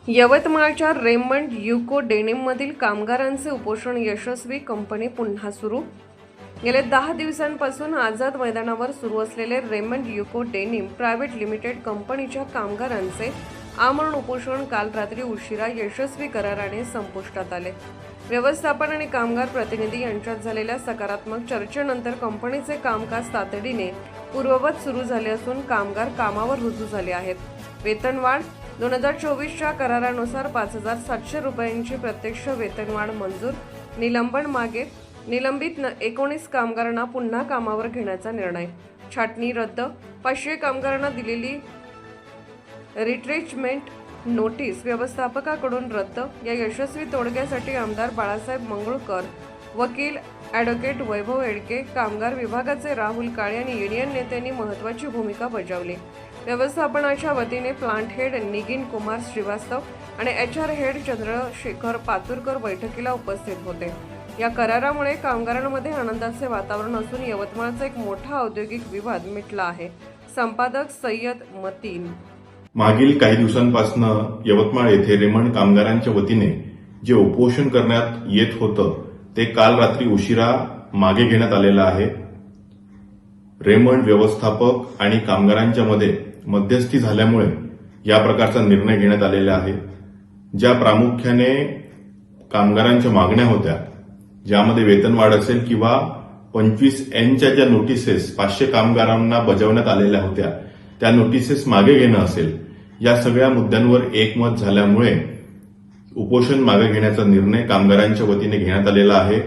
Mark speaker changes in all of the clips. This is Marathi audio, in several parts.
Speaker 1: यवतमाळच्या रेमंड युको डेनिममधील कामगारांचे उपोषण यशस्वी, कंपनी पुन्हा सुरू। गेल्या 10 दिवसांपासून आझाद मैदानावर सुरू असलेले Raymond UCO denim private limited कंपनीच्या कामगारांचे आमरण उपोषण काल रात्री उशिरा यशस्वी कराराने संपुष्टात आले। व्यवस्थापन आणि कामगार प्रतिनिधी यांच्यात झालेल्या सकारात्मक चर्चेनंतर कंपनीचे कामकाज तातडीने पूर्ववत सुरू झाले असून कामगार कामावर रुजू झाले आहेत। वेतनवाढ 2024च्या करारानुसार 5,700 रुपयांची प्रत्यक्ष वेतनवाढ मंजूर। निलंबन मागे निलंबित 19 कामगारांना पुन्हा कामावर घेण्याचा निर्णय। छाटणी रद्द। 500 कामगारांना दिलेली रिट्रेचमेंट नोटीस व्यवस्थापकाकडून रद्द। या यशस्वी तोडग्यासाठी आमदार बाळासाहेब मंगळकर, वकील ॲडव्होकेट वैभव येडके, कामगार विभागाचे राहुल काळे आणि युनियन नेत्यांनी महत्त्वाची भूमिका बजावली। व्यवस्थापनाच्या वतीने प्लांट हेड निगिन कुमार श्रीवास्तव आणि HR हेड चंद्रशेखर पातुरकर बैठकीला उपस्थित होते। या करारामुळे कामगारांमध्ये आनंदाचे वातावरण असून यवतमाळचा एक मोठा औद्योगिक विवाद मिटला आहे। संपादक सय्यद मतीन।
Speaker 2: मागील काही दिवसांपासून यवतमाळ येथे रेमंड कामगारांच्या वतीने जे उपोषण करण्यात येत होतं ते काल रात्री उशिरा मागे घेण्यात आलेलं आहे। रेमंड व्यवस्थापक आणि कामगारांच्या मध्ये मध्यस्थी झाल्यामुळे या प्रकारचा निर्णय घेण्यात आलेला आहे। ज्या प्रामुख्याने कामगारांच्या मागण्या होत्या, ज्यामध्ये वेतनवाढ असेल किंवा 25Nच्या ज्या नोटिसेस 500 कामगारांना बजावण्यात आलेल्या होत्या त्या नोटिसेस मागे घेणं असेल, या सगळ्या मुद्द्यांवर एकमत झाल्यामुळे उपोषण मागे घेण्याचा निर्णय कामगारांच्या वतीने घेण्यात आलेला आहे।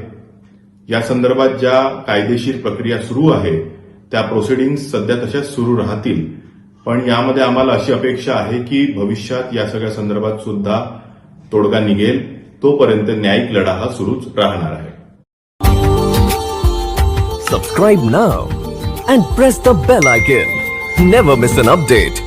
Speaker 2: या संदर्भात ज्या कायदेशीर प्रक्रिया सुरू आहे त्या प्रोसिडिंग्स सध्या तशाच सुरू राहतील, पण यामध्ये आम्हाला अशी अपेक्षा आहे की भविष्यात या सगळ्या संदर्भात सुद्धा तोडगा निघेल। तोपर्यंत न्यायिक लढा हा सुरूच राहणार आहे।
Speaker 3: Subscribe now and press the bell icon. Never miss an update.